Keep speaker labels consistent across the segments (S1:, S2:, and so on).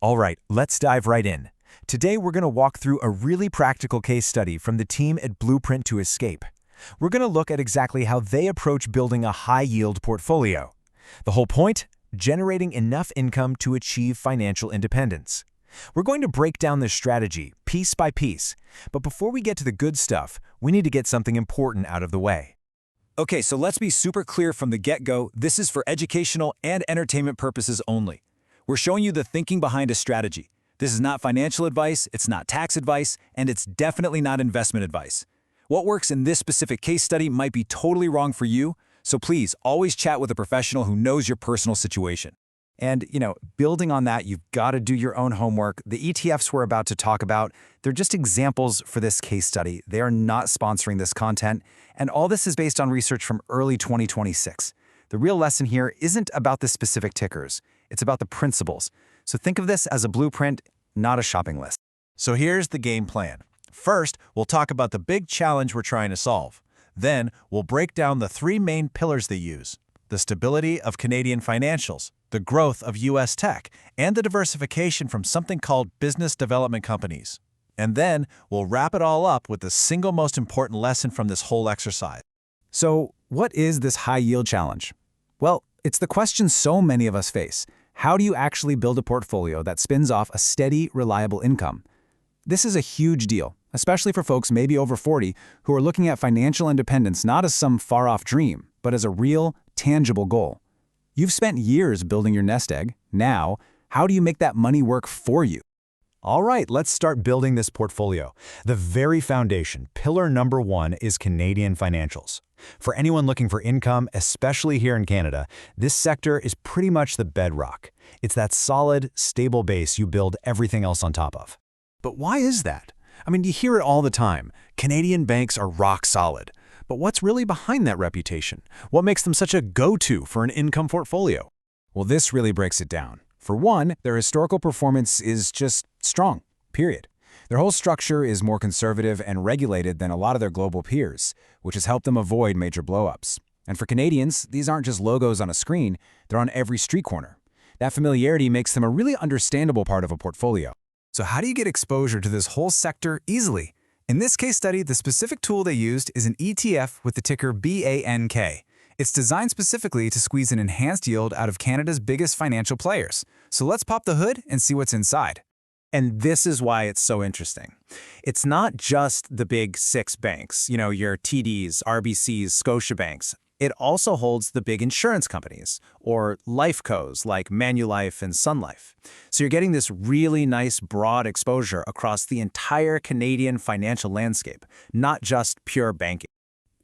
S1: All right, let's dive right in. Today we're going to walk through a really practical case study from the team at Blueprint to Escape. We're going to look at exactly how they approach building a high-yield portfolio. The whole point? Generating enough income to achieve financial independence. We're going to break down this strategy piece by piece, but before we get to the good stuff, we need to get something important out of the way.
S2: Okay, so let's be super clear from the get-go, this is for educational and entertainment purposes only. We're showing you the thinking behind a strategy. This is not financial advice, it's not tax advice, and it's definitely not investment advice. What works in this specific case study might be totally wrong for you, so please always chat with a professional who knows your personal situation.
S3: And, building on that, you've got to do your own homework. The ETFs we're about to talk about, they're just examples for this case study. They are not sponsoring this content, and all this is based on research from early 2026. The real lesson here isn't about the specific tickers. It's about the principles. So think of this as a blueprint, not a shopping list.
S1: So here's the game plan. First, we'll talk about the big challenge we're trying to solve. Then, we'll break down the three main pillars they use: the stability of Canadian financials, the growth of U.S. tech, and the diversification from something called business development companies. And then, we'll wrap it all up with the single most important lesson from this whole exercise.
S3: So what is this high-yield challenge? Well, it's the question so many of us face. How do you actually build a portfolio that spins off a steady, reliable income? This is a huge deal, especially for folks maybe over 40 who are looking at financial independence not as some far-off dream, but as a real, tangible goal. You've spent years building your nest egg. Now, how do you make that money work for you?
S1: All right, let's start building this portfolio. The very foundation, pillar number one, is Canadian financials. For anyone looking for income, especially here in Canada, this sector is pretty much the bedrock. It's that solid, stable base you build everything else on top of. But why is that? I mean, you hear it all the time. Canadian banks are rock solid. But what's really behind that reputation? What makes them such a go-to for an income portfolio?
S3: Well, this really breaks it down. For one, their historical performance is just strong, period. Their whole structure is more conservative and regulated than a lot of their global peers, which has helped them avoid major blowups. And for Canadians, these aren't just logos on a screen, they're on every street corner. That familiarity makes them a really understandable part of a portfolio.
S4: So how do you get exposure to this whole sector easily? In this case study, the specific tool they used is an ETF with the ticker BANK. It's designed specifically to squeeze an enhanced yield out of Canada's biggest financial players. So let's pop the hood and see what's inside.
S1: And this is why it's so interesting. It's not just the big six banks, your TDs, RBCs, Scotiabanks. It also holds the big insurance companies, or life cos like Manulife and Sun Life. So you're getting this really nice broad exposure across the entire Canadian financial landscape, not just pure banking.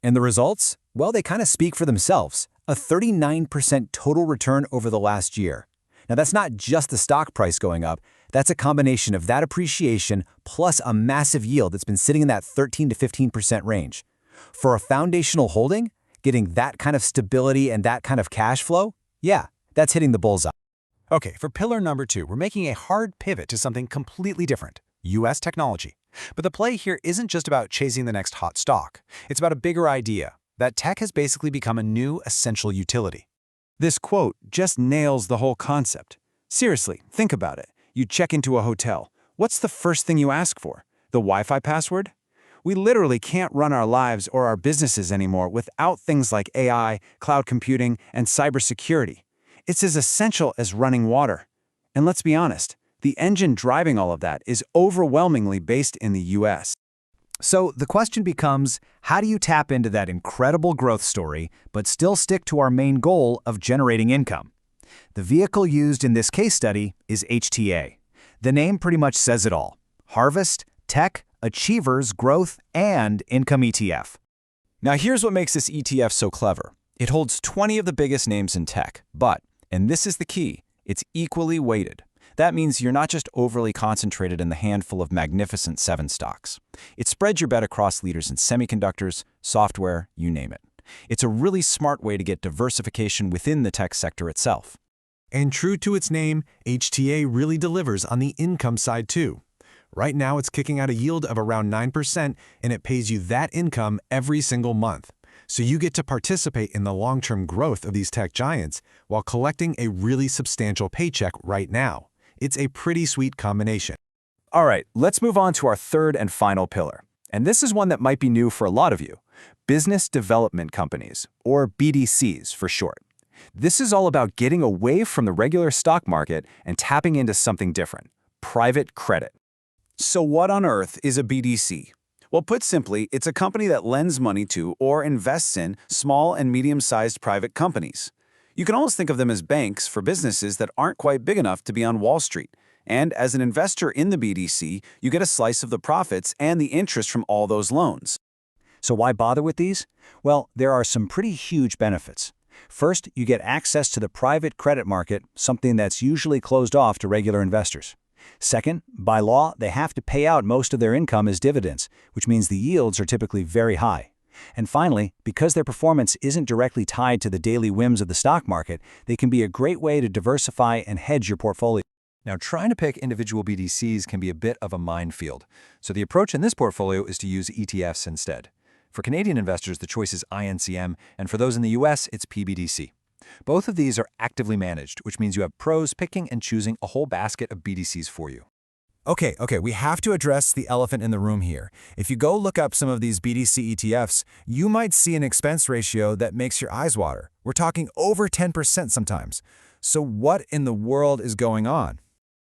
S3: And the results? Well, they kind of speak for themselves. A 39% total return over the last year. Now, that's not just the stock price going up. That's a combination of that appreciation plus a massive yield that's been sitting in that 13 to 15% range. For a foundational holding, getting that kind of stability and that kind of cash flow, yeah, that's hitting the bullseye.
S4: Okay, for pillar number two, we're making a hard pivot to something completely different: U.S. technology. But the play here isn't just about chasing the next hot stock. It's about a bigger idea, that tech has basically become a new essential utility. This quote just nails the whole concept. Seriously, think about it. You check into a hotel. What's the first thing you ask for? The Wi-Fi password? We literally can't run our lives or our businesses anymore without things like AI, cloud computing, and cybersecurity. It's as essential as running water. And let's be honest, the engine driving all of that is overwhelmingly based in the US.
S3: So the question becomes, how do you tap into that incredible growth story, but still stick to our main goal of generating income? The vehicle used in this case study is HTA. The name pretty much says it all: Harvest, Tech, Achievers, Growth, and Income ETF.
S2: Now here's what makes this ETF so clever. It holds 20 of the biggest names in tech, but, and this is the key, it's equally weighted. That means you're not just overly concentrated in the handful of magnificent 7 stocks. It spreads your bet across leaders in semiconductors, software, you name it. It's a really smart way to get diversification within the tech sector itself.
S1: And true to its name, HTA really delivers on the income side too. Right now, it's kicking out a yield of around 9%, and it pays you that income every single month. So you get to participate in the long-term growth of these tech giants while collecting a really substantial paycheck right now.
S4: It's a pretty sweet combination.
S2: All right, let's move on to our third and final pillar. And this is one that might be new for a lot of you. Business development companies, or BDCs for short. This is all about getting away from the regular stock market and tapping into something different, private credit. So what on earth is a BDC? Well, put simply, it's a company that lends money to or invests in small and medium-sized private companies. You can almost think of them as banks for businesses that aren't quite big enough to be on Wall Street. And as an investor in the BDC, you get a slice of the profits and the interest from all those loans.
S3: So why bother with these? Well, there are some pretty huge benefits. First, you get access to the private credit market, something that's usually closed off to regular investors. Second, by law, they have to pay out most of their income as dividends, which means the yields are typically very high. And finally, because their performance isn't directly tied to the daily whims of the stock market, they can be a great way to diversify and hedge your portfolio.
S5: Now, trying to pick individual BDCs can be a bit of a minefield, so the approach in this portfolio is to use ETFs instead. For Canadian investors, the choice is INCM, and for those in the US, it's PBDC. Both of these are actively managed, which means you have pros picking and choosing a whole basket of BDCs for you.
S1: Okay, we have to address the elephant in the room here. If you go look up some of these BDC ETFs, you might see an expense ratio that makes your eyes water. We're talking over 10% sometimes. So what in the world is going on?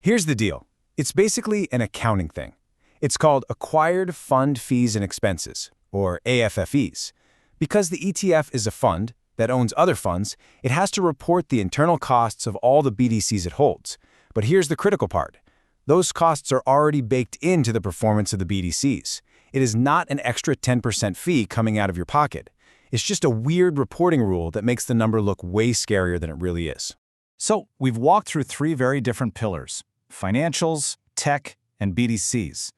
S3: Here's the deal. It's basically an accounting thing. It's called Acquired Fund Fees and Expenses, or AFFEs. Because the ETF is a fund that owns other funds, it has to report the internal costs of all the BDCs it holds. But here's the critical part. Those costs are already baked into the performance of the BDCs. It is not an extra 10% fee coming out of your pocket. It's just a weird reporting rule that makes the number look way scarier than it really is.
S2: So we've walked through three very different pillars: financials, tech, and BDCs.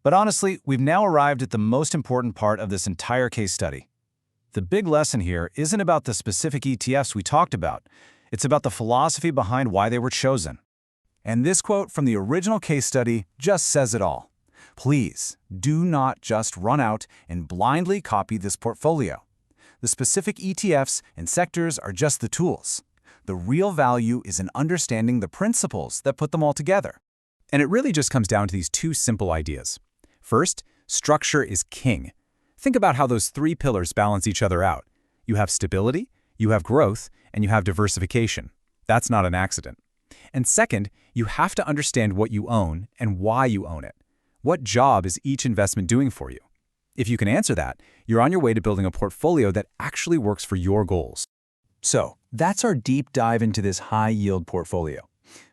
S2: But honestly, we've now arrived at the most important part of this entire case study. The big lesson here isn't about the specific ETFs we talked about. It's about the philosophy behind why they were chosen. And this quote from the original case study just says it all. Please do not just run out and blindly copy this portfolio. The specific ETFs and sectors are just the tools. The real value is in understanding the principles that put them all together.
S3: And it really just comes down to these two simple ideas. First, structure is king. Think about how those three pillars balance each other out. You have stability, you have growth, and you have diversification. That's not an accident. And second, you have to understand what you own and why you own it. What job is each investment doing for you? If you can answer that, you're on your way to building a portfolio that actually works for your goals. So, that's our deep dive into this high-yield portfolio.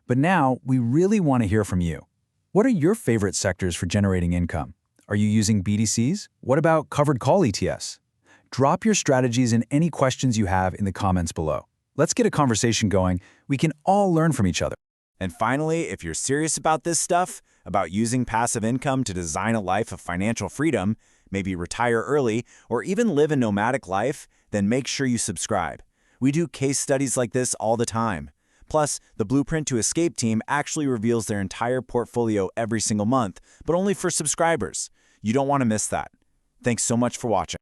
S3: But now, we really want to hear from you. What are your favorite sectors for generating income? Are you using BDCs? What about covered call ETFs? Drop your strategies and any questions you have in the comments below. Let's get a conversation going. We can all learn from each other.
S1: And finally, if you're serious about this stuff, about using passive income to design a life of financial freedom, maybe retire early, or even live a nomadic life, then make sure you subscribe. We do case studies like this all the time. Plus, the Blueprint to Escape team actually reveals their entire portfolio every single month, but only for subscribers. You don't want to miss that. Thanks so much for watching.